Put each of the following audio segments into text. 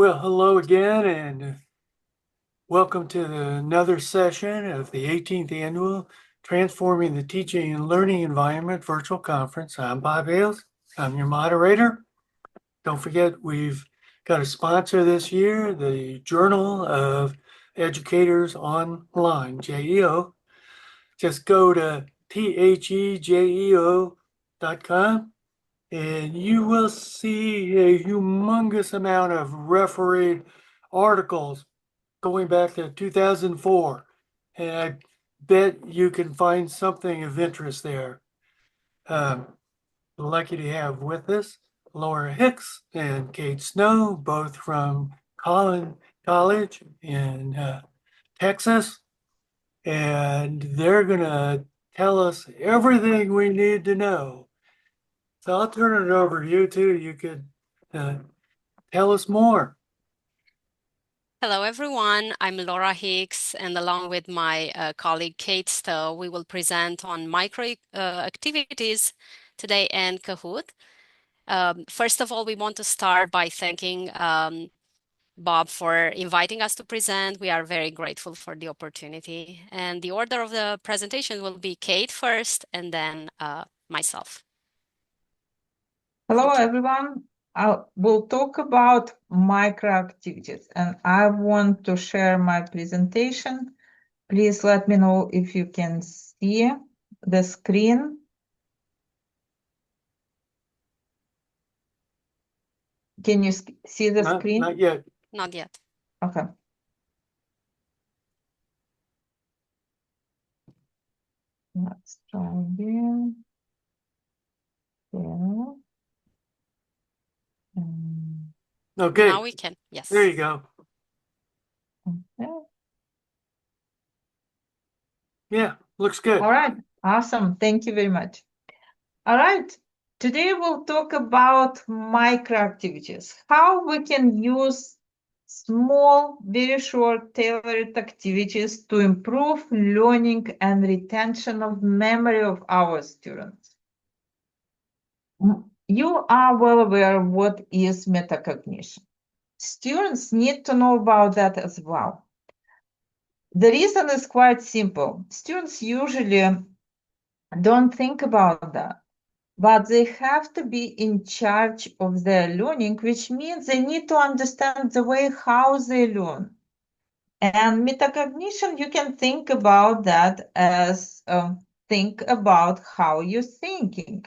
Well, hello again, and welcome to another session of the 18th Annual Transforming the Teaching and Learning Environment Virtual Conference. I'm Bob Hales. I'm your moderator. Don't forget, we've got a sponsor this year, the Journal of Educators Online, JEO. Just go to thejeo.com and you will see a humongous amount of refereed articles going back to 2004. And I bet you can find something of interest there. Lucky to have with us Laura Hicks and Kate Snow, both from Collin College in Texas. And they're going to tell us everything we need to know. So I'll turn it over to you two. You could tell us more. Hello, everyone. I'm Laura Hicks, and along with my colleague Kate Stowe, we will present on microactivities today and Kahoot. First of all, we want to start by thanking Bob for inviting us to present. We are very grateful for the opportunity. And the order of the presentation will be Kate first, and then myself. Hello, everyone. We'll talk about microactivities, and I want to share my presentation. Please let me know if you can see the screen. Can you see the screen? Not yet. Not yet. Okay. Let's try again. Yeah. Okay. Now we can. Yes. There you go. Okay. Yeah, looks good. All right. Awesome. Thank you very much. All right. Today we'll talk about microactivities, how we can use small, very short, tailored activities to improve learning and retention of memory of our students. You are well aware of what is metacognition. Students need to know about that as well. The reason is quite simple. Students usually don't think about that, but they have to be in charge of their learning, which means they need to understand the way how they learn. And metacognition, you can think about that as think about how you're thinking.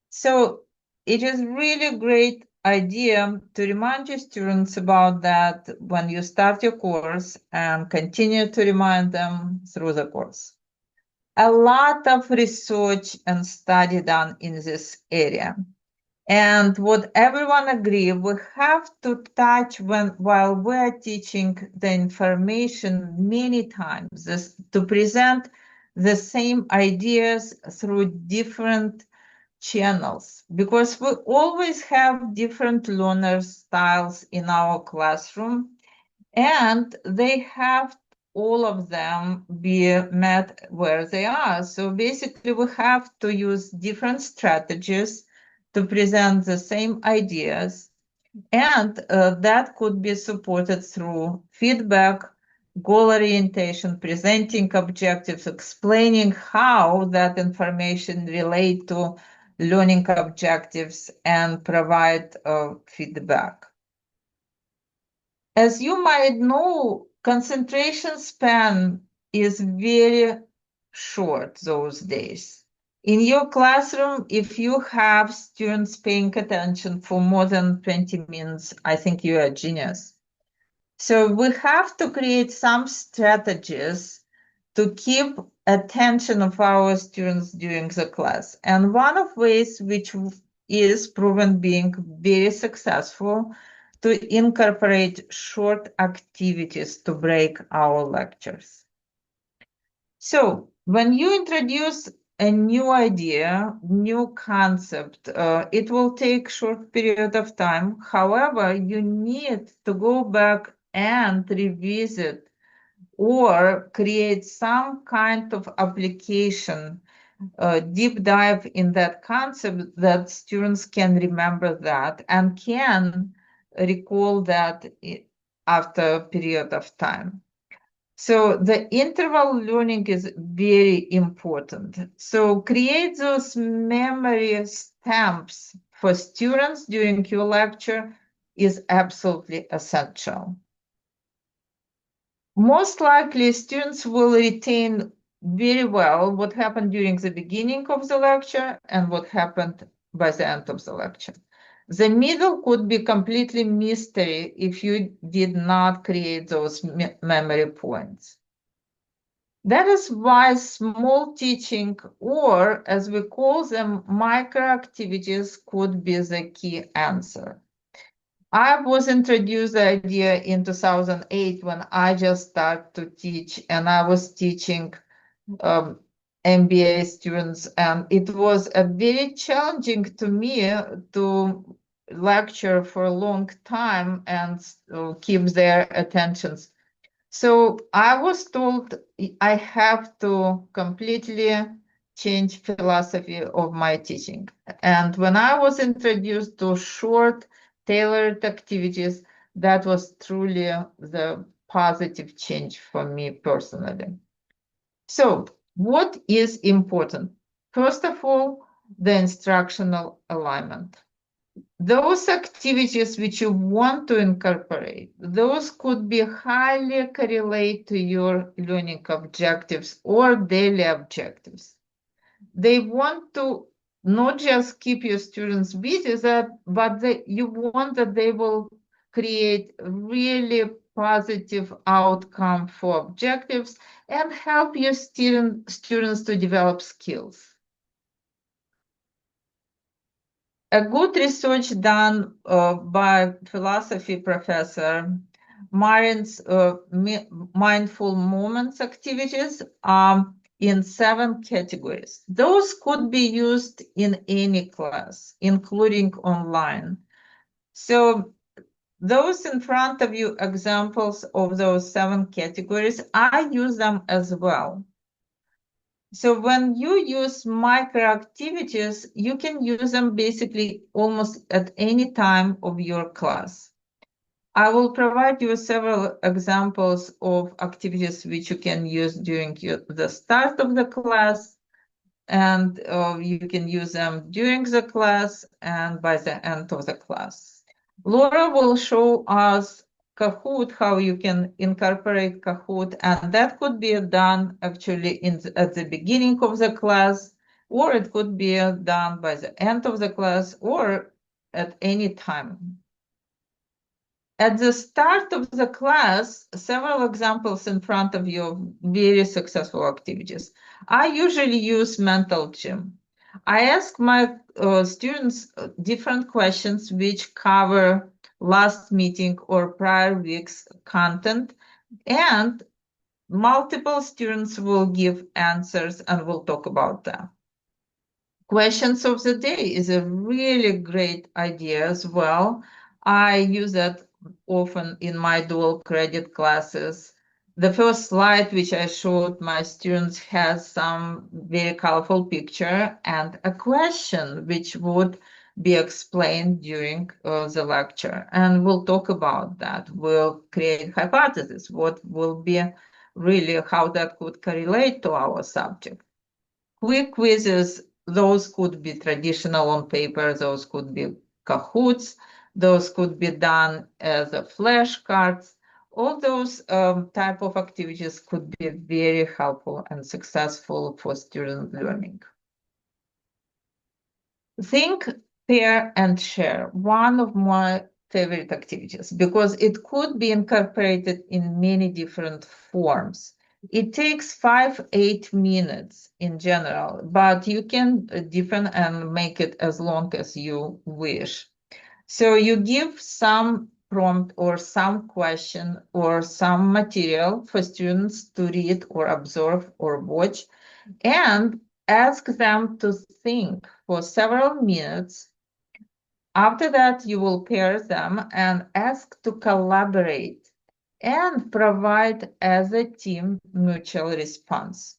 So it is really a great idea to remind your students about that when you start your course and continue to remind them through the course. A lot of research and study done in this area. And what everyone agree, we have to touch while we're teaching the information many times to present the same ideas through different channels, because we always have different learner styles in our classroom, and they have all of them be met where they are. So basically we have to use different strategies to present the same ideas, and that could be supported through feedback, goal orientation, presenting objectives, explaining how that information relate to learning objectives, and provide feedback. As you might know, concentration span is very short those days. In your classroom, if you have students paying attention for more than 20 minutes, I think you are a genius. So we have to create some strategies to keep attention of our students during the class. And one of ways which is proven being very successful to incorporate short activities to break our lectures. So when you introduce a new idea, new concept, it will take short period of time. However, you need to go back and revisit or create some kind of application, deep dive in that concept that students can remember that and can recall that after a period of time. So the interval learning is very important. So create those memory stamps for students during your lecture is absolutely essential. Most likely, students will retain very well what happened during the beginning of the lecture and what happened by the end of the lecture. The middle could be completely mystery if you did not create those memory points. That is why small teaching, or as we call them, microactivities, could be the key answer. I was introduced the idea in 2008 when I just started to teach, and I was teaching MBA students, and it was a very challenging to me to lecture for a long time and keep their attentions. So I was told I have to completely change philosophy of my teaching. And when I was introduced to short, tailored activities, that was truly the positive change for me personally. So what is important? First of all, the instructional alignment. Those activities which you want to incorporate, those could be highly correlate to your learning objectives or daily objectives. They want to not just keep your students busy, but you want that they will create really positive outcome for objectives and help your students to develop skills. A good research done by philosophy professor Marin's mindful moments activities in 7 categories. Those could be used in any class, including online. So those in front of you, examples of those 7 categories, I use them as well. So when you use microactivities, you can use them basically almost at any time of your class. I will provide you several examples of activities which you can use during the start of the class, and you can use them during the class and by the end of the class. Laura will show us Kahoot, how you can incorporate Kahoot, and that could be done actually at the beginning of the class, or it could be done by the end of the class, or at any time. At the start of the class, several examples in front of you of very successful activities. I usually use mental gym. I ask my students different questions which cover last meeting or prior week's content, and multiple students will give answers and we'll talk about them. Questions of the day is a really great idea as well. I use that often in my dual credit classes. The first slide which I showed my students has some very colorful picture and a question which would be explained during the lecture. And we'll talk about that. We'll create hypotheses, what will be really how that could correlate to our subject. Quick quizzes, those could be traditional on paper, those could be Kahoots, those could be done as a flashcards. All those type of activities could be very helpful and successful for student learning. Think, pair, and share, one of my favorite activities, because it could be incorporated in many different forms. It takes 5-8 minutes in general, but you can deepen and make it as long as you wish. So you give some prompt or some question or some material for students to read or observe or watch, and ask them to think for several minutes. After that, you will pair them and ask to collaborate and provide as a team mutual response.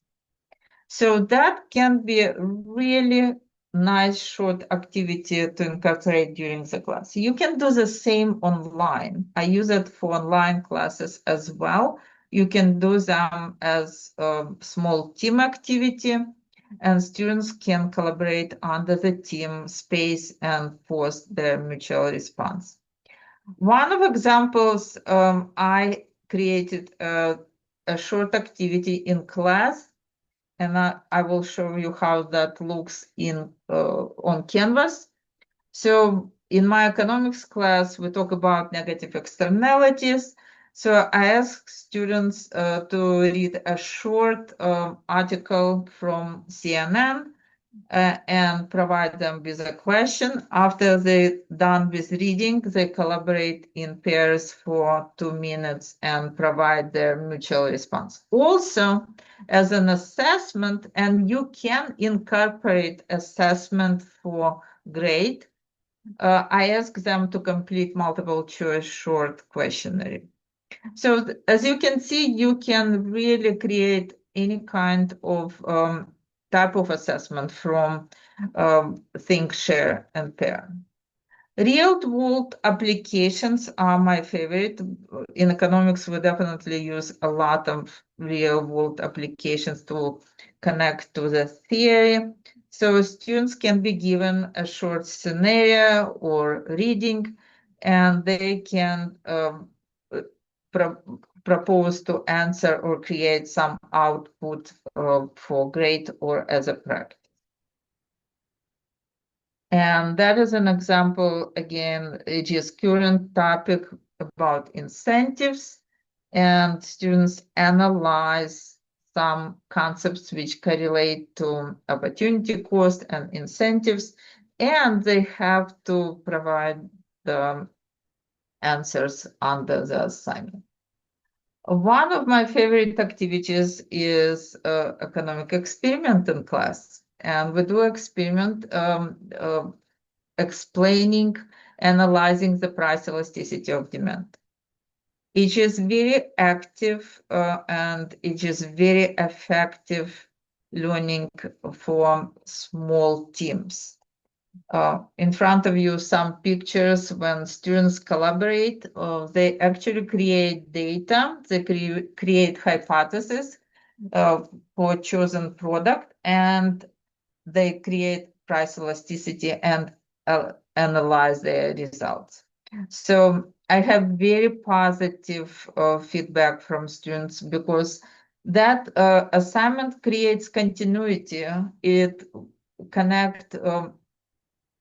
So that can be really nice short activity to incorporate during the class. You can do the same online. I use it for online classes as well. You can do them as a small team activity, and students can collaborate under the team space and post their mutual response. One of examples, I created a short activity in class, and I will show you how that looks in on Canvas. So in my economics class, we talk about negative externalities. So I ask students to read a short article from CNN and provide them with a question. After they're done with reading, they collaborate in pairs for 2 minutes and provide their mutual response. Also, as an assessment, and you can incorporate assessment for grade, I ask them to complete multiple choice short questionnaire. So as you can see, you can really create any kind of type of assessment from think, share, and pair. Real-world applications are my favorite. In economics, we definitely use a lot of real-world applications to connect to the theory. So students can be given a short scenario or reading, and they can propose to answer or create some output for grade or as a practice. And that is an example, again, it is current topic about incentives, and students analyze some concepts which correlate to opportunity cost and incentives, and they have to provide the answers under the assignment. One of my favorite activities is economic experiment in class. And we do experiment explaining, analyzing the price elasticity of demand. It is very active and it is very effective learning for small teams. In front of you, some pictures when students collaborate, they actually create data, they create hypotheses for chosen product, and they create price elasticity and analyze their results. So I have very positive feedback from students because that assignment creates continuity. It connects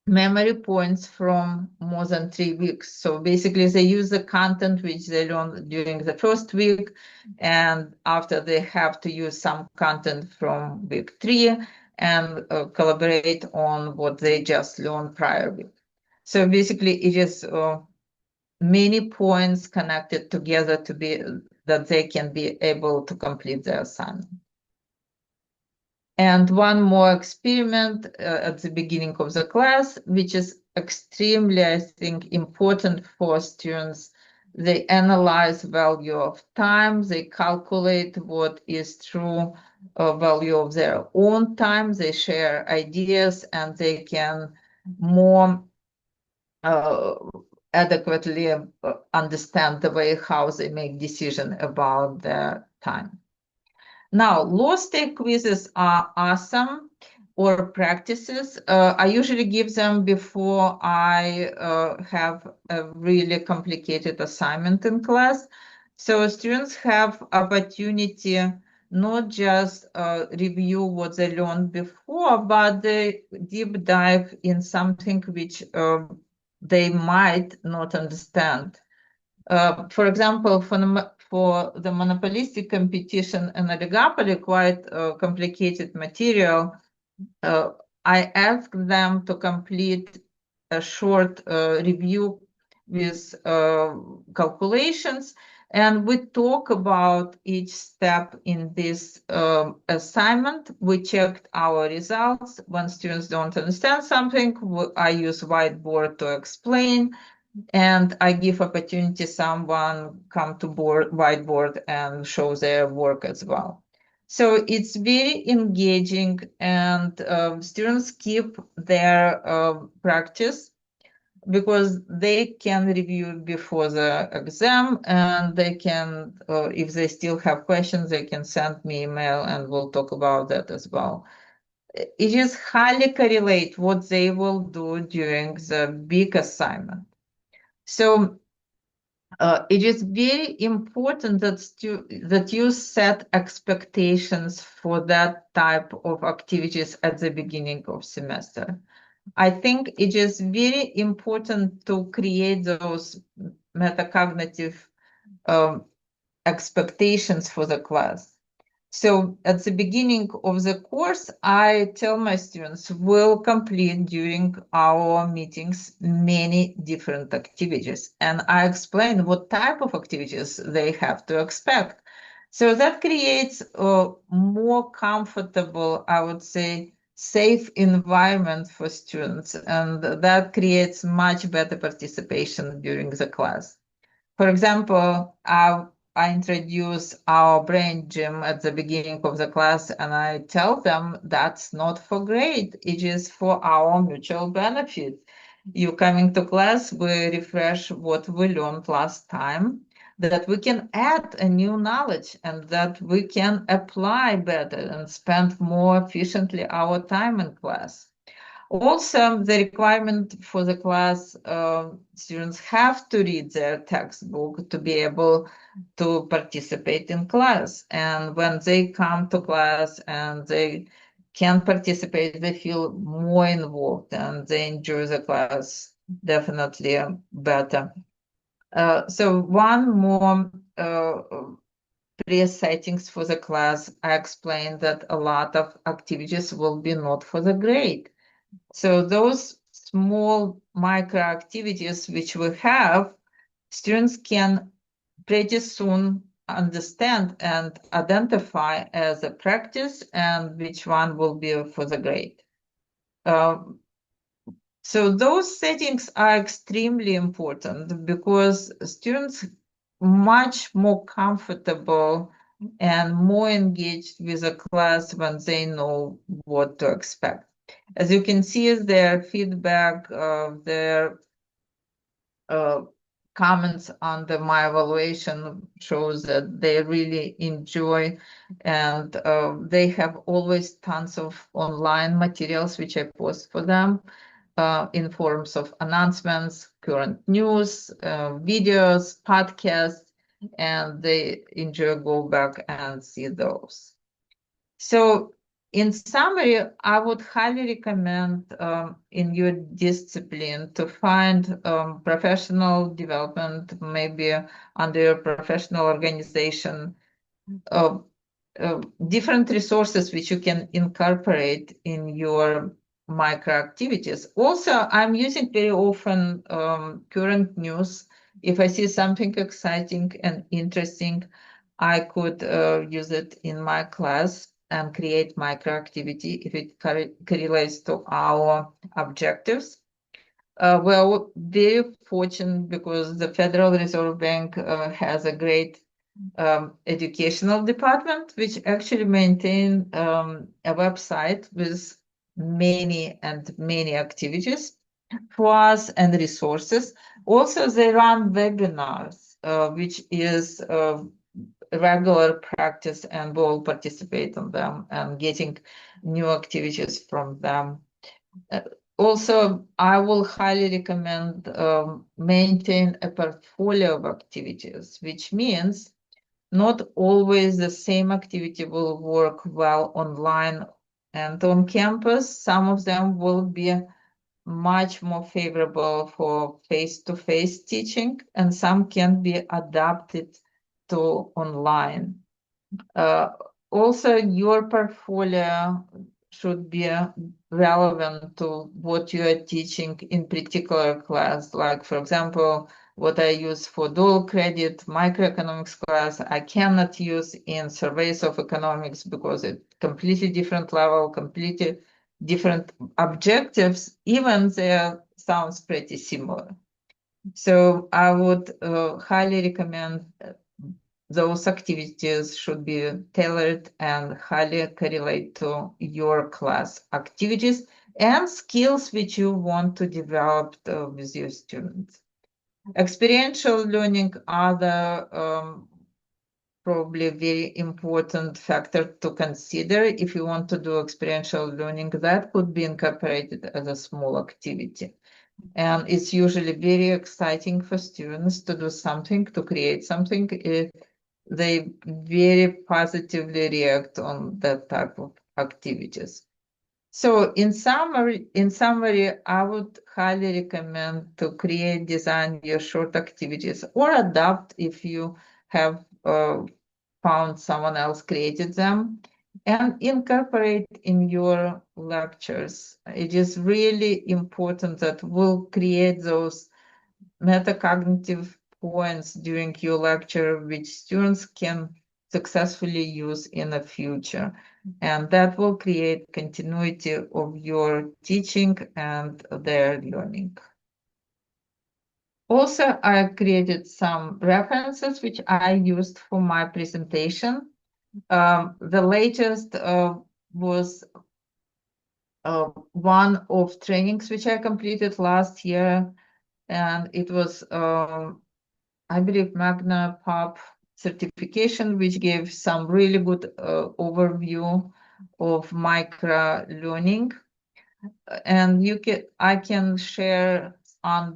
memory points from more than 3 weeks. So basically they use the content which they learned during the first week, and after they have to use some content from week 3 and collaborate on what they just learned prior week. So basically it is many points connected together to be that they can be able to complete their assignment. And one more experiment at the beginning of the class, which is extremely, I think, important for students. They analyze value of time, they calculate what is true value of their own time, they share ideas, and they can more adequately understand the way how they make decisions about their time. Now, low-stake quizzes are awesome, or practices. I usually give them before I have a really complicated assignment in class. So students have opportunity not just review what they learned before, but they deep dive in something which they might not understand. For example, for the monopolistic competition and oligopoly, quite complicated material, I asked them to complete a short review with calculations, and we talk about each step in this assignment. We checked our results. When students don't understand something, I use whiteboard to explain, and I give opportunity someone come to whiteboard and show their work as well. So it's very engaging, and students keep their practice because they can review before the exam, and they can, if they still have questions, they can send me email and we'll talk about that as well. It is highly correlate what they will do during the big assignment. So it is very important that you set expectations for that type of activities at the beginning of semester. I think it is very important to create those metacognitive expectations for the class. So at the beginning of the course, I tell my students we'll complete during our meetings many different activities. And I explain what type of activities they have to expect. So that creates a more comfortable, I would say, safe environment for students. And that creates much better participation during the class. For example, I introduce our brain gym at the beginning of the class, and I tell them that's not for grade. It is for our mutual benefit. You coming to class, we refresh what we learned last time, that we can add a new knowledge and that we can apply better and spend more efficiently our time in class. Also, the requirement for the class, students have to read their textbook to be able to participate in class. And when they come to class and they can participate, they feel more involved and they enjoy the class definitely better. So one more pre-settings for the class, I explained that a lot of activities will be not for the grade. So those small micro activities which we have, students can pretty soon understand and identify as a practice and which one will be for the grade. So those settings are extremely important because students much more comfortable and more engaged with the class when they know what to expect. As you can see, their feedback, their comments on my evaluation shows that they really enjoy, and they have always tons of online materials which I post for them in forms of announcements, current news, videos, podcasts, and they enjoy go back and see those. So in summary, I would highly recommend in your discipline to find professional development, maybe under your professional organization, different resources which you can incorporate in your micro activities. Also, I'm using very often current news. If I see something exciting and interesting, I could use it in my class and create micro activity if it correlates to our objectives. Well, very fortunate because the Federal Reserve Bank has a great educational department, which actually maintain a website with many and many activities for us and resources. Also, they run webinars, which is regular practice, and we'll participate on them and getting new activities from them. Also, I will highly recommend maintain a portfolio of activities, which means not always the same activity will work well online and on campus. Some of them will be much more favorable for face-to-face teaching, and some can be adapted to online. Also, your portfolio should be relevant to what you are teaching in particular class. Like, for example, what I use for dual credit microeconomics class, I cannot use in surveys of economics because it's completely different level, completely different objectives, even they sounds pretty similar. So I would highly recommend those activities should be tailored and highly correlate to your class activities and skills which you want to develop with your students. Experiential learning are the probably very important factor to consider if you want to do experiential learning. That could be incorporated as a small activity. And it's usually very exciting for students to do something, to create something. They very positively react on that type of activities. So in summary, I would highly recommend to create, design your short activities or adapt if you have found someone else created them and incorporate in your lectures. It is really important that we'll create those metacognitive points during your lecture which students can successfully use in the future. And that will create continuity of your teaching and their learning. Also, I created some references which I used for my presentation. The latest was one of trainings which I completed last year, and it was, I believe, Magna Pub certification, which gave some really good overview of micro learning. And I can share on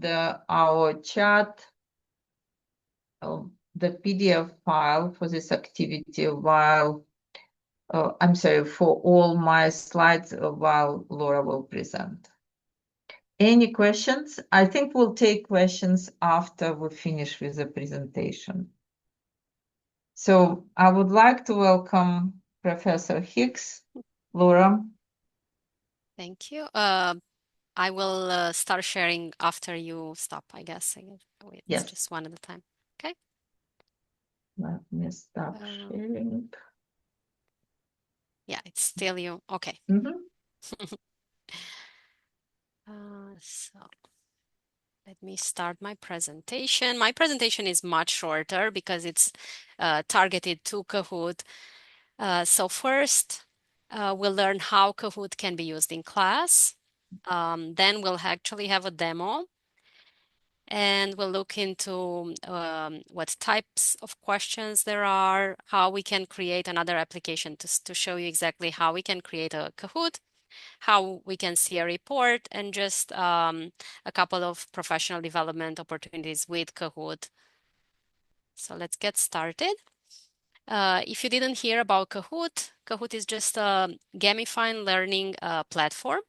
our chat the PDF file for this activity while I'm sorry, for all my slides while Laura will present. Any questions? I think we'll take questions after we finish with the presentation. So I would like to welcome Professor Hicks. Laura. Thank you. I will start sharing after you stop, I guess. It's Yes. just one at a time. Okay. Let me stop sharing. Yeah, it's still you. Okay. So let me start my presentation. My presentation is much shorter because it's targeted to Kahoot. So first, we'll learn how Kahoot can be used in class. Then we'll actually have a demo. And we'll look into what types of questions there are, how we can create another application to show you exactly how we can create a Kahoot, how we can see a report, and just a couple of professional development opportunities with Kahoot. So let's get started. If you didn't hear about Kahoot, Kahoot is just a gamified learning platform,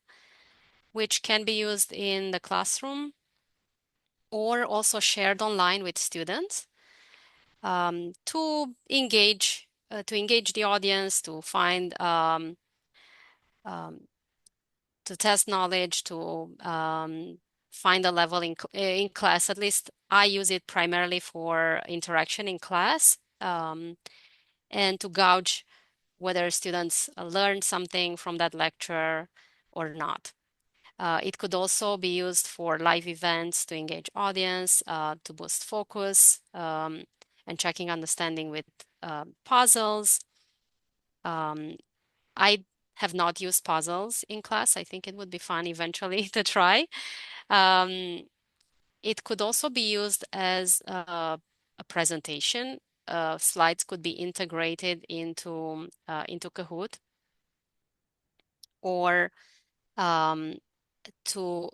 which can be used in the classroom or also shared online with students to engage the audience, to find to test knowledge, to find a level in class. At least I use it primarily for interaction in class and to gauge whether students learn something from that lecture or not. It could also be used for live events to engage audience, to boost focus, and checking understanding with puzzles. I have not used puzzles in class. I think it would be fun eventually to try. It could also be used as a presentation. Slides could be integrated into Kahoot, or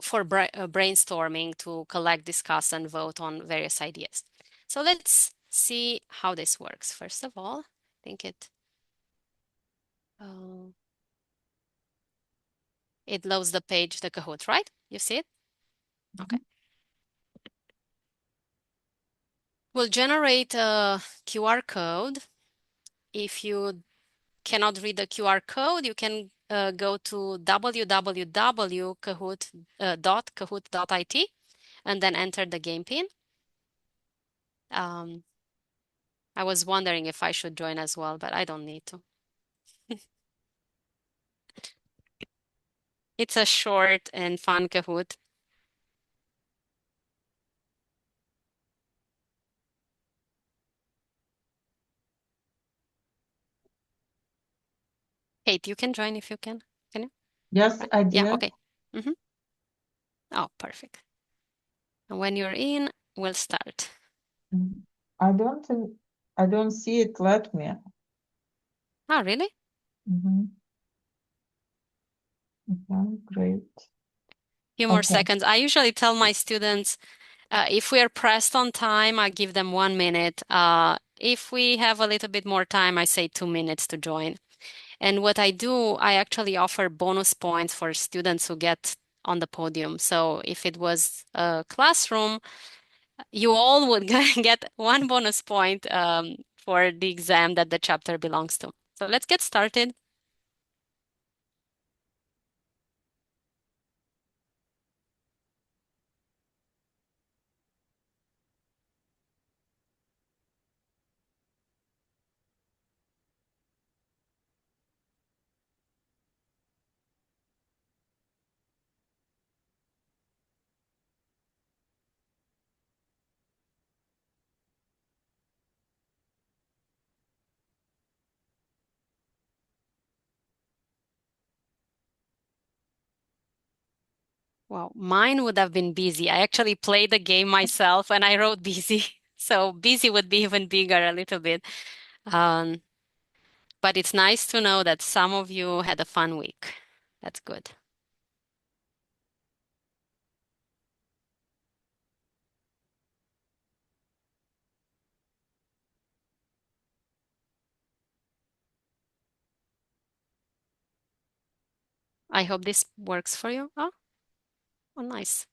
for brainstorming to collect, discuss, and vote on various ideas. So let's see how this works. First of all, I think it loads the page, the Kahoot, right? You see it? Okay. We'll generate a QR code. If you cannot read the QR code, you can go to www.kahoot.it and then enter the game pin. I was wondering if I should join as well, but I don't need to. It's a short and fun Kahoot. Kate, you can join if you can. Can you? Yes, Right? I Yeah, did. okay. Mm-hmm. Oh, perfect. And when you're in, we'll start. Mhm. I don't see it. Let me. Oh, really? Mhm. Okay, great. Few more Okay. seconds. I usually tell my students if we are pressed on time, I give them 1 minute. If we have a little bit more time, I say 2 minutes to join. And what I do, I actually offer bonus points for students who get on the podium. So if it was a classroom, you all would get one bonus point for the exam that the chapter belongs to. So let's get started. Well, mine would have been busy. I actually played the game myself and I wrote busy. So busy would be even bigger a little bit. Um, but it's nice to know that some of you had a fun week. That's good. I hope this works for you. Oh, nice.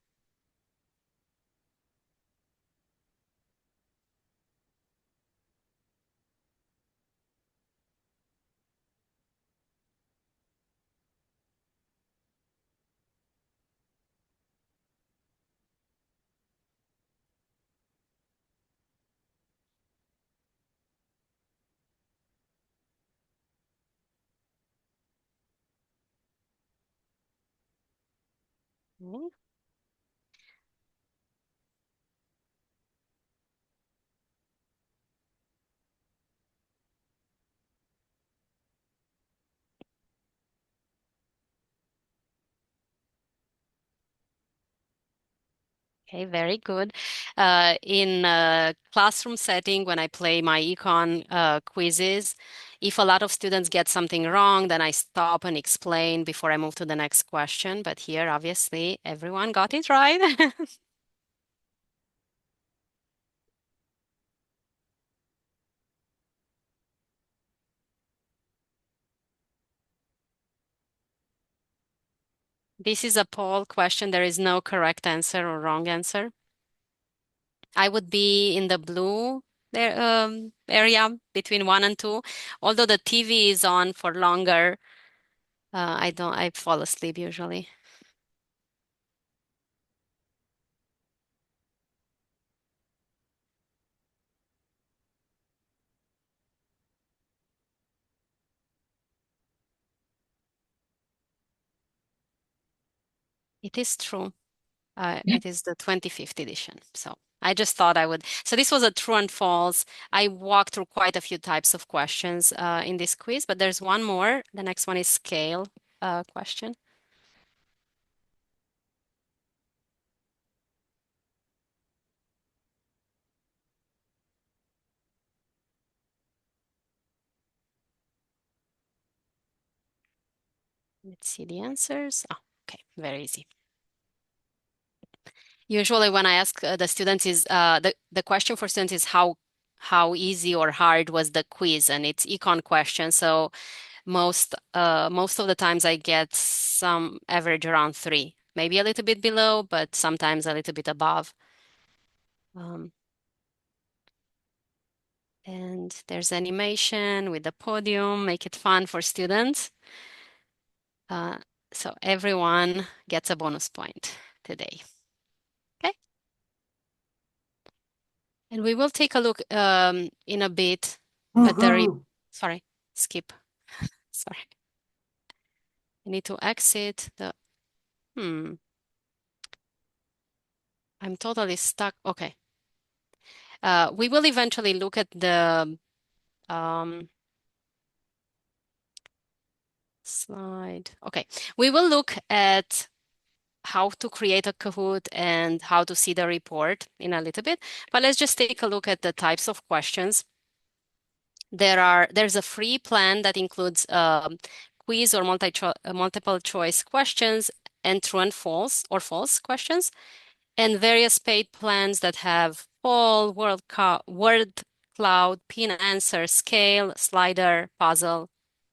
Mm. Okay, very good. In a classroom setting, when I play my econ quizzes, if a lot of students get something wrong, then I stop and explain before I move to the next question. But here, obviously, everyone got it right. This is a poll question. There is no correct answer or wrong answer. I would be in the blue there area between 1 and 2. Although the TV is on for longer, I fall asleep usually. It is true. Yeah. It is the 25th edition. So I just thought I would. So this was a true and false. I walked through quite a few types of questions in this quiz, but there's one more. The next one is scale question. Let's see the answers. Oh, okay, very easy. Usually when I ask the students is the question for students is how easy or hard was the quiz, and it's econ question. So most of the times I get some average around 3, maybe a little bit below, but sometimes a little bit above. Um, and there's animation with the podium, make it fun for students. Uh, so everyone gets a bonus point today. Okay. And we will take a look in a bit at Woohoo! sorry, skip. Sorry. I need to exit the, I'm totally stuck. Okay. We will eventually look at the um, slide. Okay, we will look at how to create a Kahoot and how to see the report in a little bit, but let's just take a look at the types of questions. There's a free plan that includes quiz or multiple choice questions and true and false or false questions, and various paid plans that have poll, word cloud, pin answer, scale, slider, puzzle,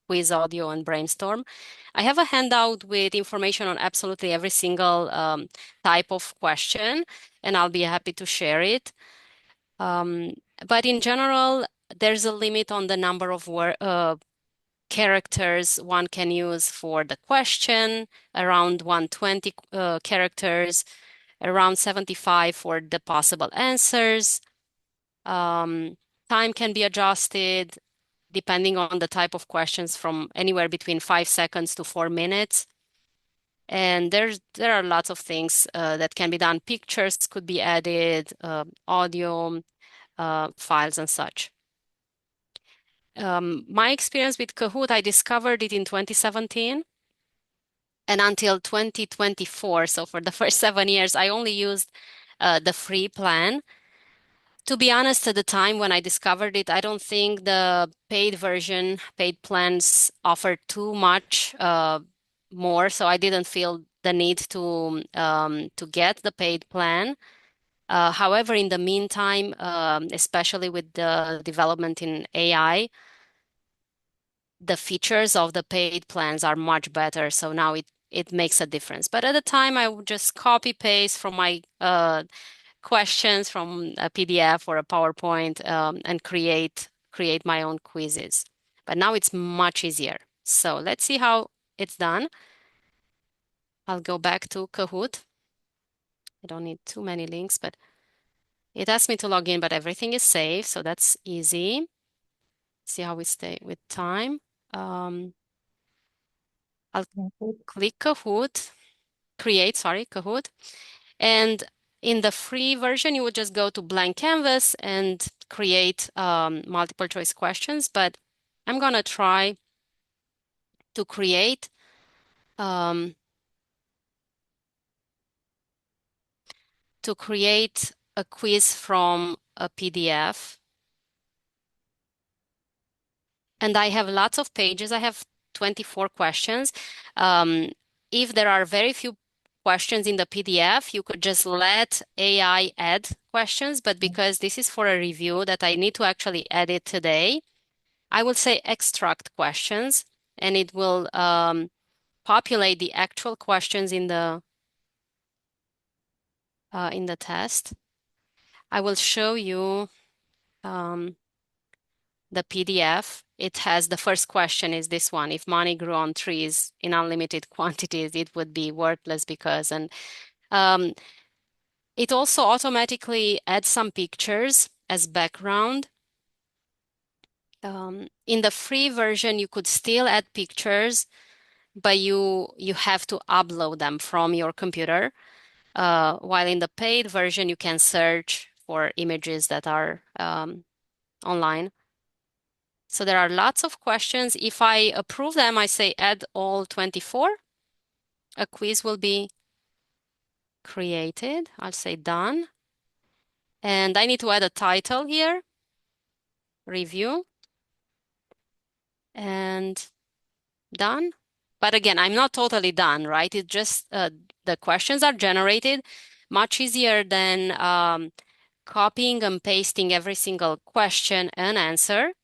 quiz audio, and brainstorm. I have a handout with information on absolutely every single type of question, and I'll be happy to share it. But in general, there's a limit on the number of characters one can use for the question, around 120 characters, around 75 for the possible answers. Time can be adjusted depending on the type of questions from anywhere between 5 seconds to 4 minutes. And there are lots of things that can be done. Pictures could be added, audio, files and such. My experience with Kahoot, I discovered it in 2017. And until 2024, so for the first 7 years, I only used the free plan. To be honest, at the time when I discovered it, I don't think the paid plans offered too much more, so I didn't feel the need to get the paid plan. However, in the meantime, especially with the development in AI, the features of the paid plans are much better. So now it makes a difference. But at the time, I would just copy paste from my questions from a PDF or a PowerPoint and create my own quizzes. But now it's much easier. So let's see how it's done. I'll go back to Kahoot. I don't need too many links, but it asks me to log in, but everything is safe, so that's easy. See how we stay with time. I'll click Kahoot, Kahoot. And in the free version, you would just go to blank canvas and create multiple choice questions. But I'm going to try to create a quiz from a PDF. And I have lots of pages. I have 24 questions. If there are very few questions in the PDF, you could just let AI add questions. But because this is for a review that I need to actually edit today, I will say extract questions, and it will populate the actual questions in the test. I will show you the PDF. It has the first question is this one. If money grew on trees in unlimited quantities, it would be worthless because, and it also automatically adds some pictures as background. In the free version, you could still add pictures, but you have to upload them from your computer. While in the paid version, you can search for images that are online. So there are lots of questions. If I approve them, I say add all 24. A quiz will be created. I'll say done. And I need to add a title here, review, and done. But again, I'm not totally done, right? It just, the questions are generated much easier than copying and pasting every single question and answer.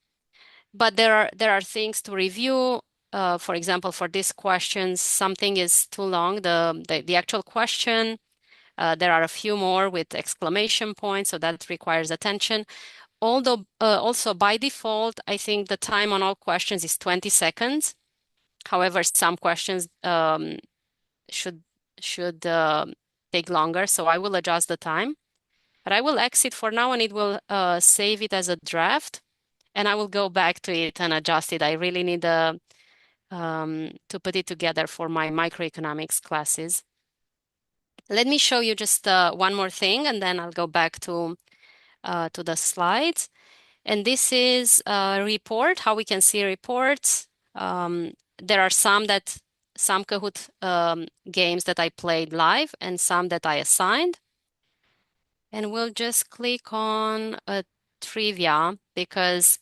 But there are things to review. For example, for this question, something is too long. The actual question, there are a few more with exclamation points, so that requires attention. Although also by default, I think the time on all questions is 20 seconds. However, some questions should take longer, so I will adjust the time. But I will exit for now, and it will save it as a draft, and I will go back to it and adjust it. I really need to put it together for my microeconomics classes. Let me show you just one more thing, and then I'll go back to the slides. And this is a report, how we can see reports. there are some Kahoot games that I played live and some that I assigned. And we'll just click on a trivia because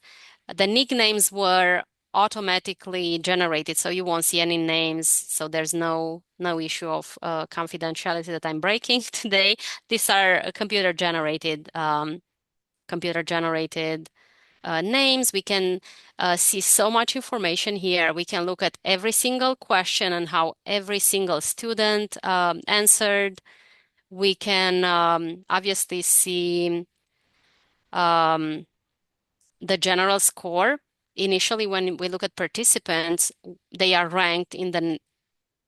the nicknames were automatically generated, so you won't see any names. So there's no issue of confidentiality that I'm breaking today. These are computer generated names. We can see so much information here. We can look at every single question and how every single student answered. We can obviously see um, the general score. Initially, when we look at participants, they are ranked in the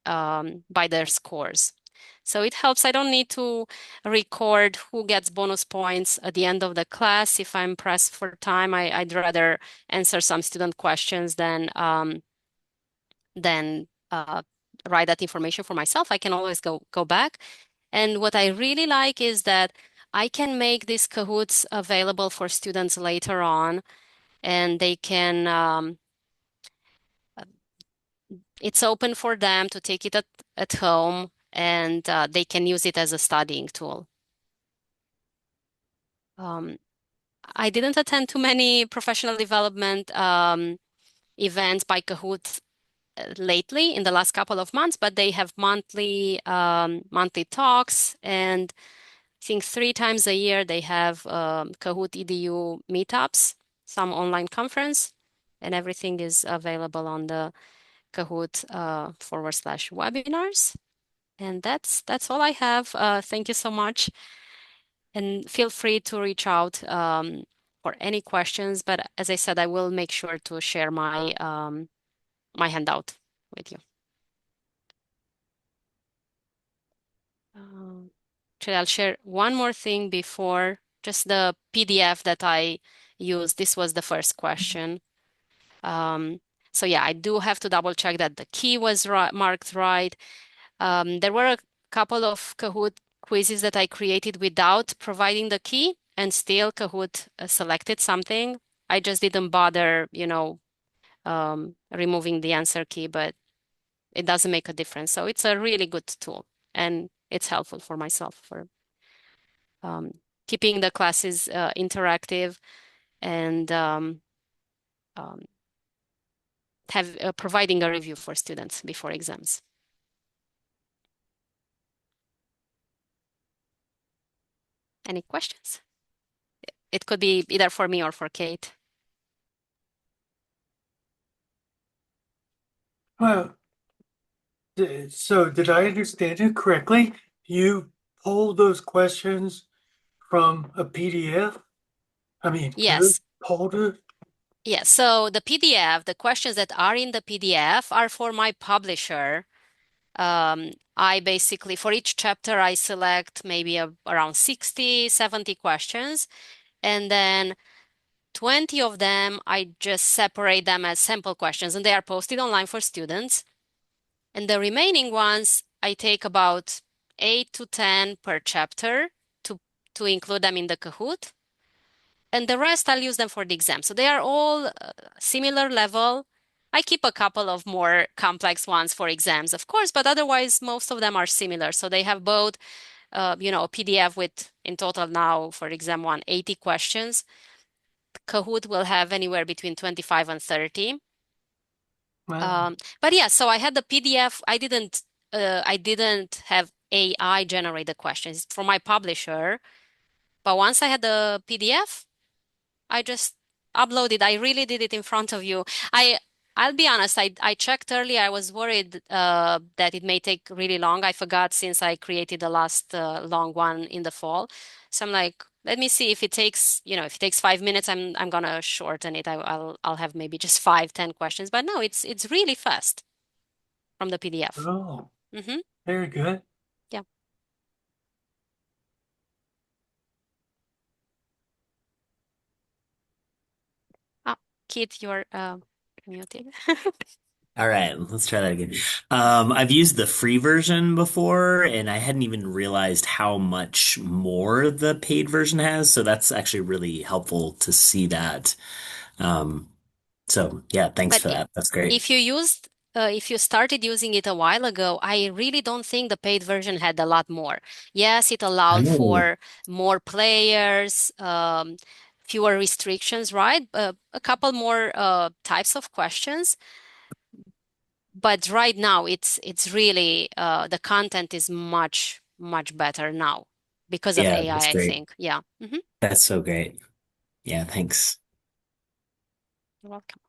by their scores. So it helps. I don't need to record who gets bonus points at the end of the class. If I'm pressed for time, I'd rather answer some student questions than write that information for myself. I can always go back. And what I really like is that I can make these Kahoots available for students later on, and they can it's open for them to take it at home, and they can use it as a studying tool. I didn't attend too many professional development events by Kahoot lately in the last couple of months, but they have monthly talks, and I think 3 times a year they have Kahoot EDU meetups, some online conference, and everything is available on the Kahoot /webinars. And that's all I have. Thank you so much. And feel free to reach out for any questions. But as I said, I will make sure to share my handout with you. Actually, I'll share one more thing before just the PDF that I used. This was the first question. So yeah, I do have to double check that the key was marked right. There were a couple of Kahoot quizzes that I created without providing the key, and still Kahoot selected something. I just didn't bother, removing the answer key, but it doesn't make a difference. So it's a really good tool, and it's helpful for myself for keeping the classes interactive and um, providing a review for students before exams. Any questions? It could be either for me or for Kate. Well, so did I understand it correctly? You pulled those questions from a PDF? I mean, Yes. pulled it? Yeah, so the PDF, the questions that are in the PDF are for my publisher. I basically, for each chapter, I select maybe around 60, 70 questions, and then 20 of them, I just separate them as sample questions, and they are posted online for students. And the remaining ones, I take about 8 to 10 per chapter to include them in the Kahoot. And the rest, I'll use them for the exam. So they are all similar level. I keep a couple of more complex ones for exams, of course, but otherwise, most of them are similar. So they have both, a PDF with, in total now, for exam one, 80 questions. Kahoot will have anywhere between 25 and 30. Wow. But yeah, so I had the PDF. I didn't have AI generate the questions for my publisher. But once I had the PDF, I just uploaded. I really did it in front of you. I'll be honest, I checked earlier. I was worried that it may take really long. I forgot since I created the last long one in the fall. So I'm like, let me see if it takes, if it takes 5 minutes, I'm gonna shorten it. I'll have maybe just 5, 10 questions. But no, it's really fast from the PDF. Oh, Mm-hmm. very good. Yeah. Ah, Keith, you're muted. All right, let's try that again. I've used the free version before, and I hadn't even realized how much more the paid version has. So that's actually really helpful to see that. Um, so yeah, thanks But for that. That's great. if you used if you started using it a while ago, I really don't think the paid version had a lot more. Yes, it allowed Oh, for more players, fewer restrictions, right? A couple more types of questions. But right now, it's really the content is much better now because of yeah, that's AI, I great. think. Yeah. That's so great. Yeah, thanks. You're welcome.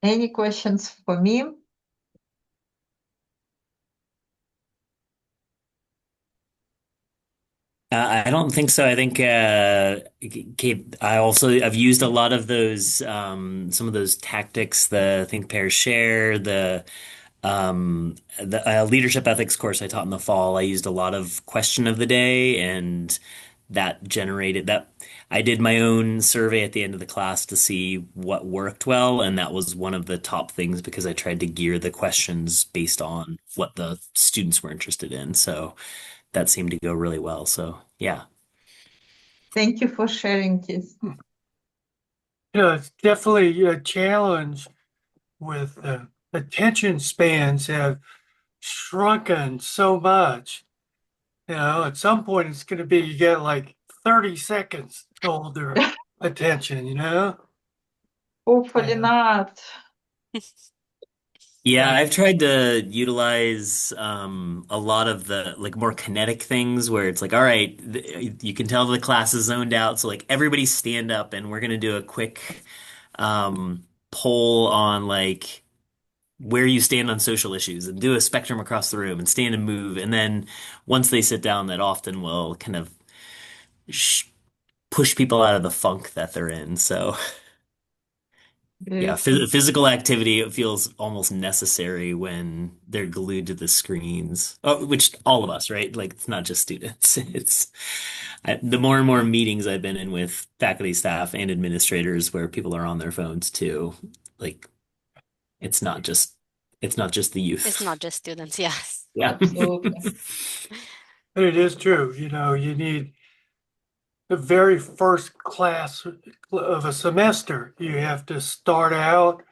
Any questions for me? I don't think so. I think Kate, I've used a lot of those some of those tactics, the think, pair, share, the leadership ethics course I taught in the fall. I used a lot of question of the day, and that generated that. I did my own survey at the end of the class to see what worked well, and that was one of the top things because I tried to gear the questions based on what the students were interested in. So that seemed to go really well. So yeah. Thank you for sharing this. It's definitely a challenge with attention spans have shrunken so much. At some point it's going to be you get like 30 seconds to hold their attention. Hopefully And not. Yeah, uh, I've tried to utilize a lot of the like more kinetic things where it's like, all right, you can tell the class is zoned out, so like everybody stand up and we're gonna do a quick poll on like where you stand on social issues and do a spectrum across the room and stand and move, and then once they sit down, that often will kind of sh push people out of the funk that they're in. So yeah, Very true. physical activity it feels almost necessary when they're glued to the screens. Oh, which all of us, right? Like it's not just students. The more and more meetings I've been in with faculty, staff, and administrators where people are on their phones too. Like it's not just it's not just the It's youth. not just students, yes. Yeah. Absolutely. it is true. You need the very first class of a semester. You have to start out,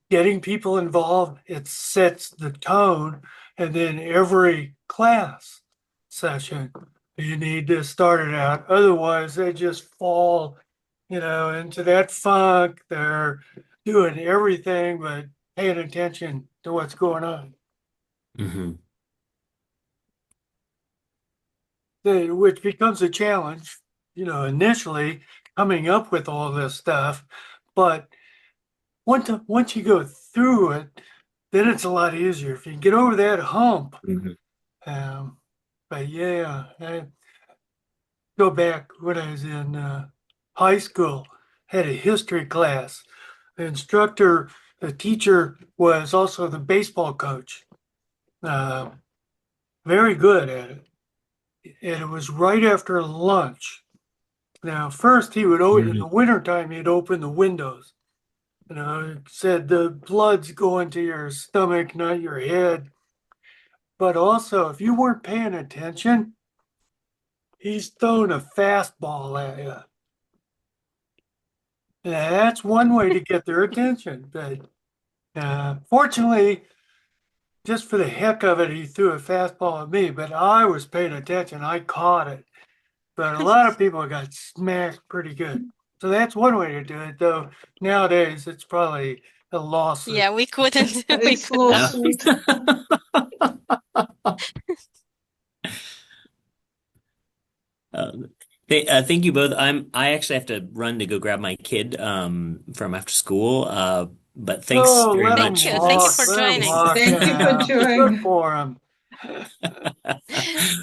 getting people involved. It sets the tone. And then every class session, you need to start it out. Otherwise, they just fall, into that funk. They're doing everything but paying attention to what's going on. hmm Which becomes a challenge, initially coming up with all this stuff. But once you go through it, then it's a lot easier. If you get over that hump, hmm um, but yeah, I go back when I was in high school, had a history class. The instructor, the teacher was also the baseball coach. Uh, very good at it. And it was right after lunch. Now, first he would always, in the wintertime, he'd open the windows. Said the blood's going to your stomach, not your head. But also, if you weren't paying attention, he's throwing a fastball at you. And that's one way to get their attention. But fortunately, just for the heck of it, he threw a fastball at me. But I was paying attention. I caught it. But a lot of people got smashed pretty good. So that's one way to do it, though. Nowadays, it's probably a lawsuit. Yeah, we couldn't we It's could not. Yeah. lawsuit. Um, thank you both. I actually have to run to go grab my kid from after school. But thanks Oh, very let him Thank you. much. Thank you walk. for Let him joining. walk Thank you for now. Good joining. for him.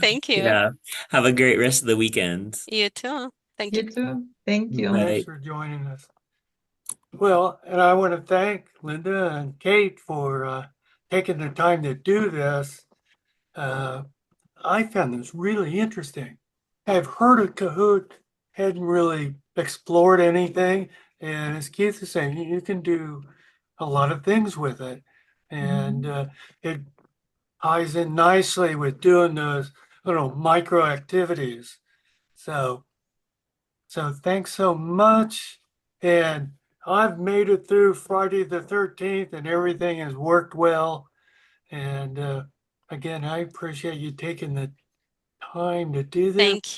Thank you. Yeah. Have a great rest of the weekend. You too. Thank you. You too. Thank you. Thanks Bye. for joining us. Well, and I want to thank Linda and Kate for taking the time to do this. Uh, I found this really interesting. I've heard of Kahoot, hadn't really explored anything. And as Keith is saying, you can do a lot of things with it. And it ties in nicely with doing those little micro activities. So So thanks so much. And I've made it through Friday the 13th and everything has worked well. And again, I appreciate you taking the time to do this. Thank